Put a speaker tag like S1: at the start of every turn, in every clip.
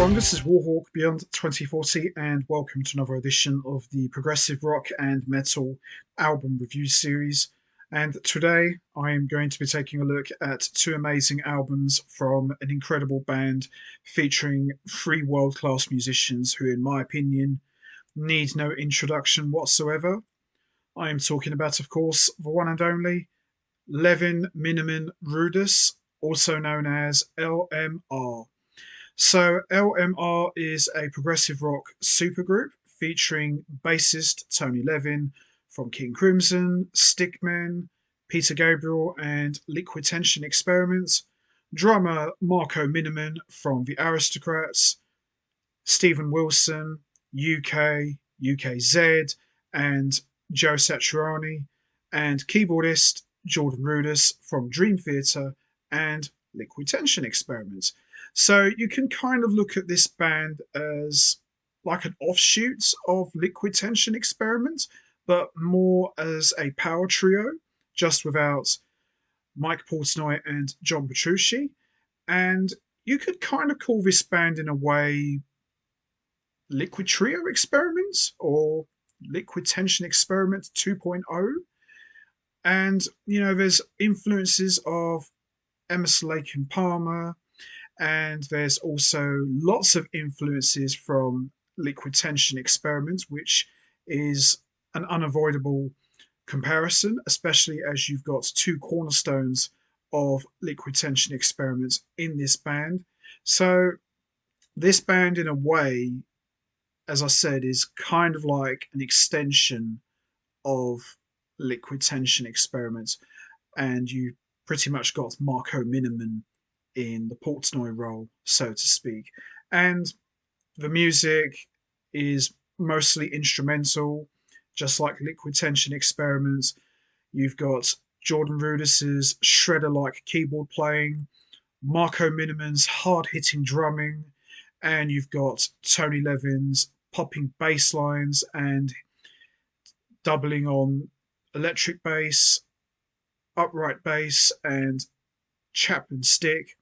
S1: everyone, this is Warhawk Beyond 2040 and welcome to another edition of the Progressive Rock and Metal album review series. And today I am going to be taking a look at two amazing albums from an incredible band featuring three world-class musicians who, in my opinion, need no introduction whatsoever. I am talking about, of course, the one and only Levin Minnemann Rudess, also known as LMR. So, LMR is a progressive rock supergroup featuring bassist Tony Levin from King Crimson, Stickmen, Peter Gabriel, and Liquid Tension Experiments, drummer Marco Minneman from the Aristrocrats, Stephen Wilson, UK, UKZ, and Joe Satriani, and keyboardist Jordan Rudess from Dream Theater and Liquid Tension Experiments. So you can kind of look at this band as like an offshoot of Liquid Tension Experiments, but more as a power trio, just without Mike Portnoy and John Petrucci. And you could kind of call this band in a way Liquid Trio Experiments or Liquid Tension Experiment 2.0. And, there's influences of Emerson, Lake and Palmer, and there's also lots of influences from Liquid Tension Experiment, which is an unavoidable comparison, especially as you've got two cornerstones of Liquid Tension Experiments in this band. So this band, in a way, as I said, is kind of like an extension of Liquid Tension Experiments, and you pretty much got Marco Minneman in the Portnoy role, so to speak. And the music is mostly instrumental, just like Liquid Tension Experiments. You've got Jordan Rudess's shredder-like keyboard playing, Marco Minneman's hard-hitting drumming, and you've got Tony Levin's popping bass lines and doubling on electric bass, upright bass, and chapman stick.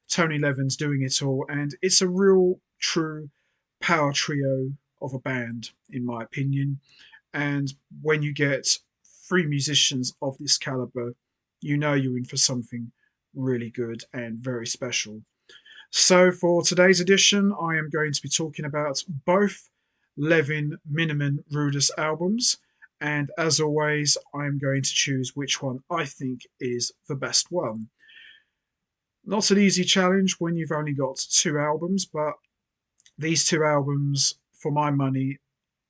S1: Tony Levin's doing it all, and it's a real, true power trio of a band, in my opinion. And when you get three musicians of this caliber, you know you're in for something really good and very special. So, for today's edition, I am going to be talking about both Levin Minnemann Rudess albums, and as always, I'm going to choose which one I think is the best one. Not an easy challenge when you've only got two albums, but these two albums, for my money,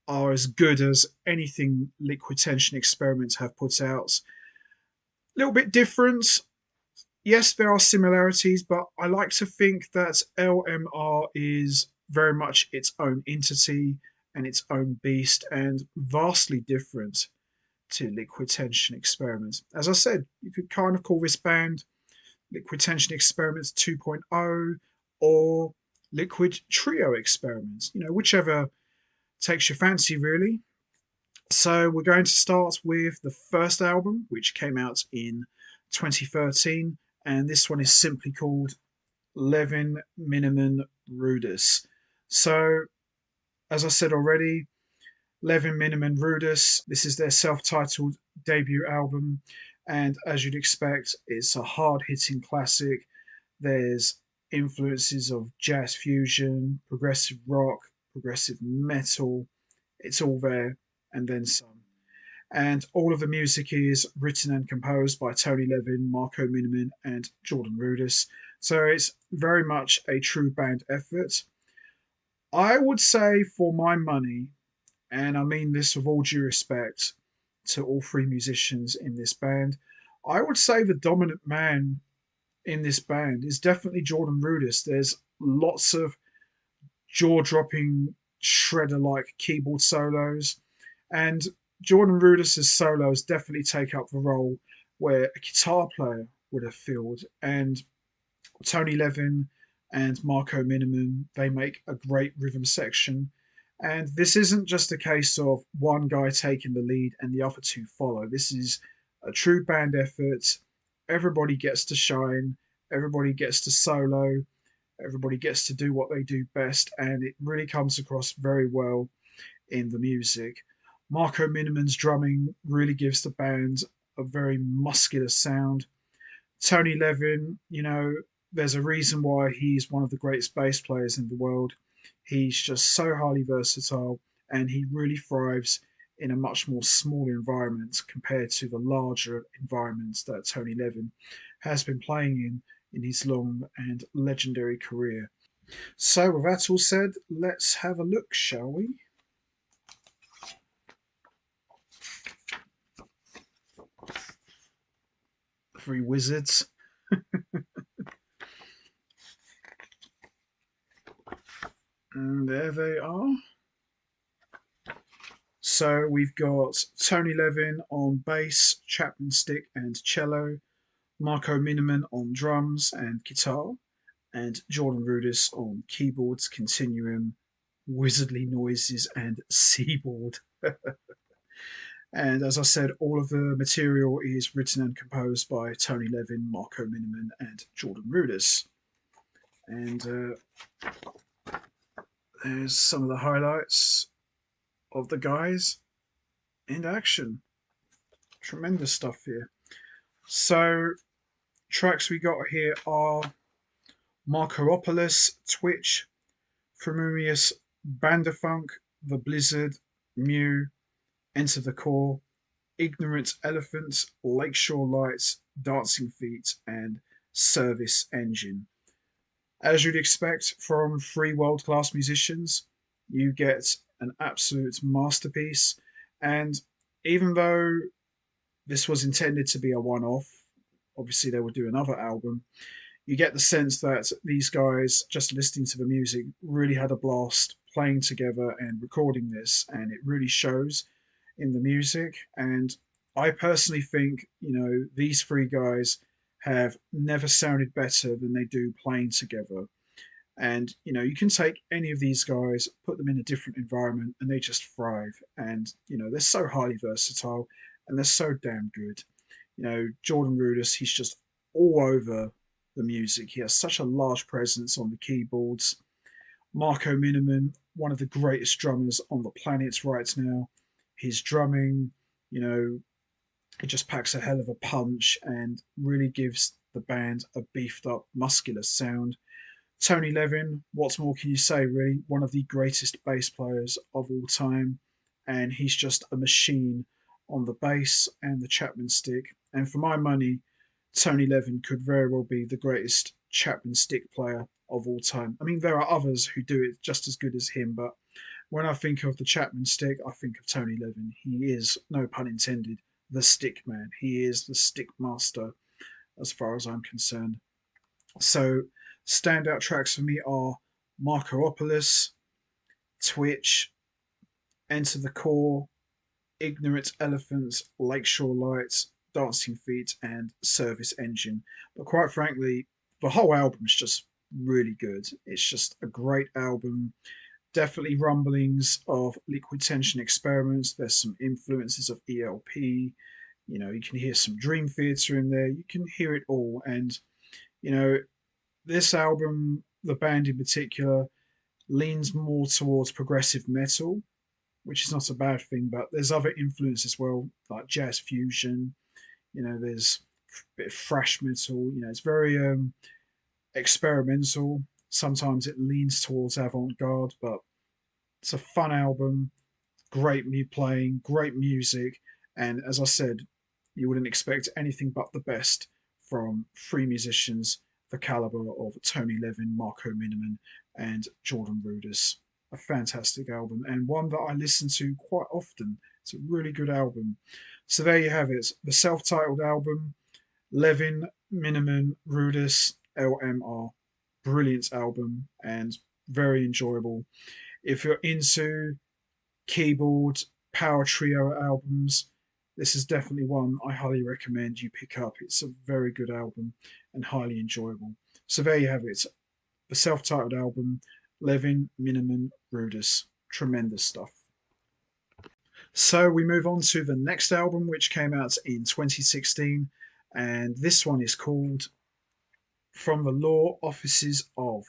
S1: are as good as anything Liquid Tension Experiments have put out. A little bit different. Yes, there are similarities, but I like to think that LMR is very much its own entity and its own beast and vastly different to Liquid Tension Experiments. As I said, you could kind of call this band Liquid Tension Experiments 2.0 or Liquid Trio Experiments, whichever takes your fancy, really. So we're going to start with the first album, which came out in 2013, and this one is simply called Levin Minnemann Rudess. So, as I said already, Levin Minnemann Rudess, this is their self-titled debut album, and as you'd expect, it's a hard-hitting classic. There's influences of jazz fusion, progressive rock, progressive metal. It's all there, and then some. And all of the music is written and composed by Tony Levin, Marco Minneman, and Jordan Rudess. So it's very much a true band effort. I would say, for my money, and I mean this with all due respect to all three musicians in this band, I would say the dominant man in this band is definitely Jordan Rudess. There's lots of jaw-dropping, shredder-like keyboard solos, and Jordan Rudess's solos definitely take up the role where a guitar player would have filled, and Tony Levin and Marco Minneman, they make a great rhythm section. And this isn't just a case of one guy taking the lead and the other two follow. This is a true band effort. Everybody gets to shine, everybody gets to solo, Everybody gets to do what they do best, and it really comes across very well in the music. Marco Minneman's drumming really gives the band a very muscular sound. Tony Levin, there's a reason why he's one of the greatest bass players in the world. He's just so highly versatile, and he really thrives in a much more smaller environment compared to the larger environments that Tony Levin has been playing in his long and legendary career. So, with that all said, let's have a look, shall we? Three wizards. And there they are. So we've got Tony Levin on bass, chapman stick and cello, Marco Minneman on drums and guitar, and Jordan Rudess on keyboards, continuum, wizardly noises, and seaboard. And as I said, all of the material is written and composed by Tony Levin, Marco Minneman, and Jordan Rudess. And there's some of the highlights of the guys in action. Tremendous stuff here. So, tracks we got here are Marcopolis, Twitch, Frumious, Bandafunk, The Blizzard, Mew, Enter the Core, Ignorant Elephant, Lakeshore Lights, Dancing Feet, and Service Engine. As you'd expect from three world-class musicians, you get an absolute masterpiece. And even though this was intended to be a one-off, obviously they will do another album, you get the sense that these guys, just listening to the music, really had a blast playing together and recording this, and it really shows in the music. And I personally think, these three guys have never sounded better than they do playing together. And you can take any of these guys, put them in a different environment, and they just thrive. And they're so highly versatile, and they're so damn good. Jordan Rudess, he's just all over the music. He has such a large presence on the keyboards. Marco Minneman, one of the greatest drummers on the planet right now. His drumming, it just packs a hell of a punch and really gives the band a beefed up, muscular sound. Tony Levin, what more can you say, really? One of the greatest bass players of all time. And he's just a machine on the bass and the chapman stick. And for my money, Tony Levin could very well be the greatest chapman stick player of all time. I mean, there are others who do it just as good as him, but when I think of the chapman stick, I think of Tony Levin. He is, no pun intended, the stick man. He is the stick master, as far as I'm concerned. So, standout tracks for me are Marcopolis, Twitch, Enter the Core, Ignorant Elephants, Lakeshore Lights, Dancing Feet, and Service Engine. But quite frankly, the whole album is just really good. It's just a great album. Definitely rumblings of Liquid Tension Experiments. There's some influences of ELP. You can hear some Dream Theater in there. You can hear it all. And, this album, the band in particular, leans more towards progressive metal, which is not a bad thing, but there's other influence as well, like jazz fusion. There's a bit of thrash metal. It's very experimental. Sometimes it leans towards avant-garde, but it's a fun album. Great playing, great music, and as I said, you wouldn't expect anything but the best from three musicians the caliber of Tony Levin, Marco Minneman, and Jordan Rudess. A fantastic album, and one that I listen to quite often. It's a really good album. So there you have it, the self-titled album, Levin Minneman Rudess LMR. Brilliant album and very enjoyable. If you're into keyboard power trio albums, this is definitely one I highly recommend you pick up. It's a very good album and highly enjoyable. So there you have it, the self-titled album, Levin Minneman Rudess. Tremendous stuff. So we move on to the next album, which came out in 2016, and this one is called From the Law Offices of.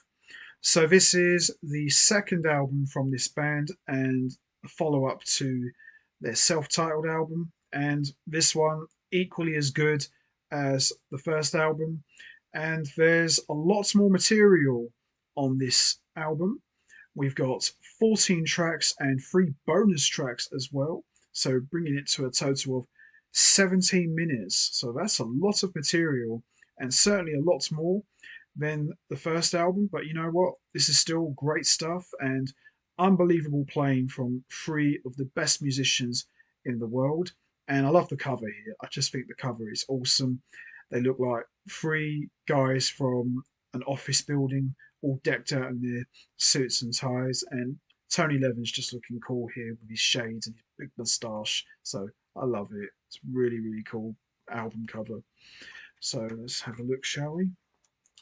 S1: So this is the second album from this band and a follow-up to their self-titled album. And this one equally as good as the first album. And there's a lot more material on this album. We've got 14 tracks and 3 bonus tracks as well. So bringing it to a total of 17 minutes. So that's a lot of material and certainly a lot more than the first album. But you know what? This is still great stuff and unbelievable playing from 3 of the best musicians in the world. And I love the cover here. I just think the cover is awesome. They look like 3 guys from an office building, all decked out in their suits and ties. And Tony Levin's just looking cool here with his shades and his big moustache. So I love it. It's really, really cool album cover. So let's have a look, shall we?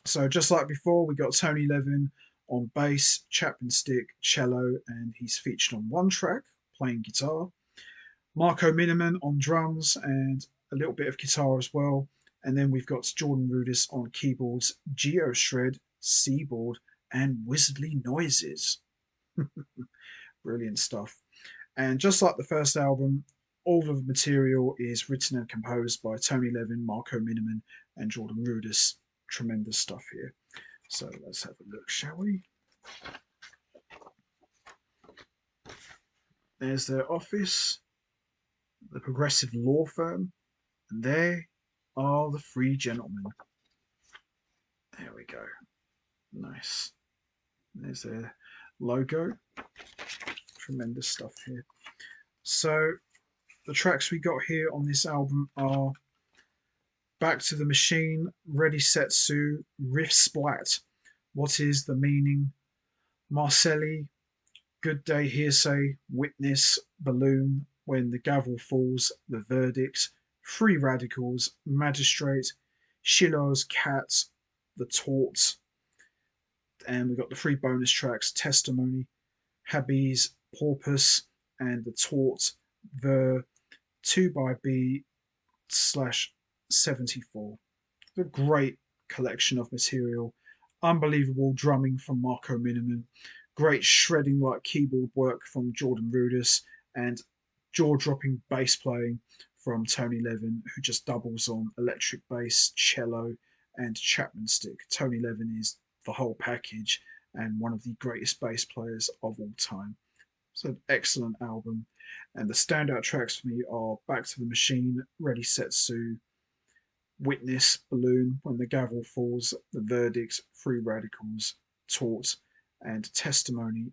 S1: So just like before, we got Tony Levin on bass, chapman stick, cello, and he's featured on 1 track playing guitar. Marco Minneman on drums and a little bit of guitar as well. And then we've got Jordan Rudess on keyboards, geoshred, seaboard, and wizardly noises. Brilliant stuff. And just like the first album, all of the material is written and composed by Tony Levin, Marco Minneman, and Jordan Rudess. Tremendous stuff here. So let's have a look, shall we? There's their office, the progressive law firm, and there are the 3 gentlemen. There we go. Nice. There's their logo. Tremendous stuff here. So the tracks we got here on this album are Back to the Machine, Ready Set Sue, Riff Splat, What is the Meaning, Marcelli, Good Day Hearsay, Witness, Balloon, When the Gavel Falls, The Verdict, Free Radicals, Magistrate, Shiloh's Cat, The Tort, and we've got the 3 bonus tracks, Testimony, Habby's Porpoise, and The Tort, the 2xB slash 74. A great collection of material. Unbelievable drumming from Marco Minneman. Great shredding like keyboard work from Jordan Rudess and jaw-dropping bass playing from Tony Levin, who just doubles on electric bass, cello, and chapman stick. Tony Levin is the whole package and one of the greatest bass players of all time. It's an excellent album. And the standout tracks for me are Back to the Machine, Ready Set Sue, Witness, Balloon, When the Gavel Falls, The Verdict, Free Radicals, Tort, and Testimony,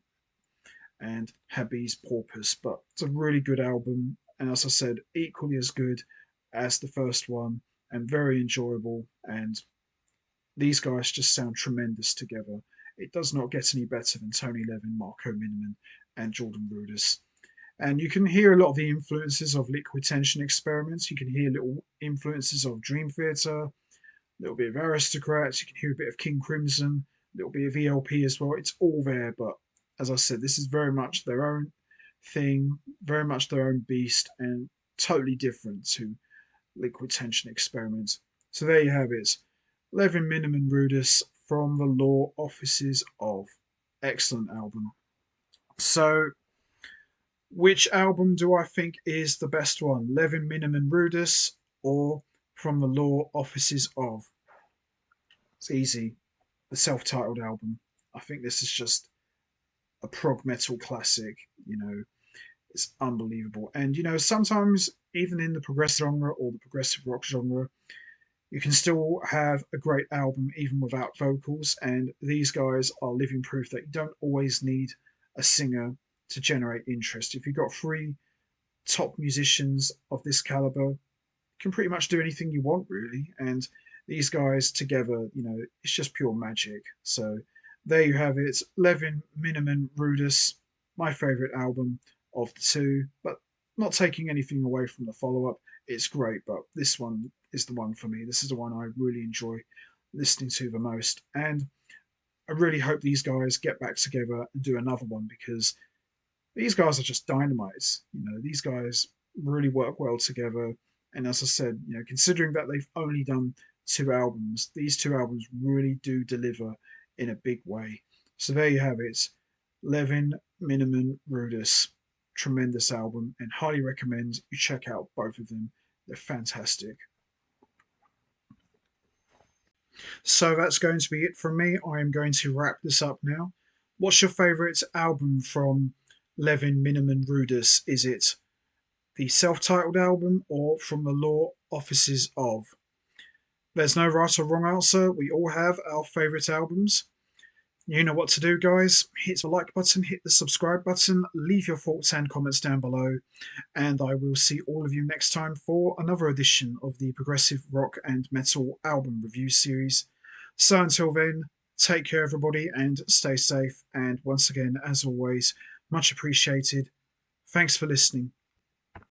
S1: and Habby's Porpoise. But it's a really good album, and as I said, equally as good as the first one, and very enjoyable. And these guys just sound tremendous together. It does not get any better than Tony Levin, Marco Minneman, and Jordan Rudess. And you can hear a lot of the influences of Liquid Tension Experiments. You can hear little influences of Dream Theater, a little bit of Aristrocrats. You can hear a bit of King Crimson, a little bit of ELP as well. It's all there, but as I said, this is very much their own thing, very much their own beast, and totally different to Liquid Tension Experiments. So there you have it. Levin Minnemann Rudess from the Law Offices of. Excellent album. So which album do I think is the best one? Levin Minnemann Rudess or From the Law Offices of? It's easy. The self-titled album. I think this is just a prog metal classic. It's unbelievable. And sometimes even in the progressive genre or the progressive rock genre, you can still have a great album even without vocals. And these guys are living proof that you don't always need a singer to generate interest. If you've got 3 top musicians of this caliber, you can pretty much do anything you want, really. And these guys together, it's just pure magic. So there you have it. Levin Minnemann Rudess, my favorite album of the 2, but not taking anything away from the follow-up. It's great, but this one is the one for me. This is the one I really enjoy listening to the most. And I really hope these guys get back together and do another one because these guys are just dynamites. These guys really work well together. And as I said, considering that they've only done 2 albums, these 2 albums really do deliver in a big way. So there you have it. Levin Minnemann Rudess. Tremendous album, and highly recommend you check out both of them. They're fantastic. So that's going to be it from me. I am going to wrap this up now. What's your favourite album from Levin Minnemann Rudess? Is it the self-titled album or From the Law Offices of? There's no right or wrong answer. We all have our favourite albums. You know what to do, guys. Hit the like button, hit the subscribe button, leave your thoughts and comments down below, and I will see all of you next time for another edition of the Progressive Rock and Metal Album Review Series. So until then, take care, everybody, and stay safe. And once again, as always, much appreciated. Thanks for listening.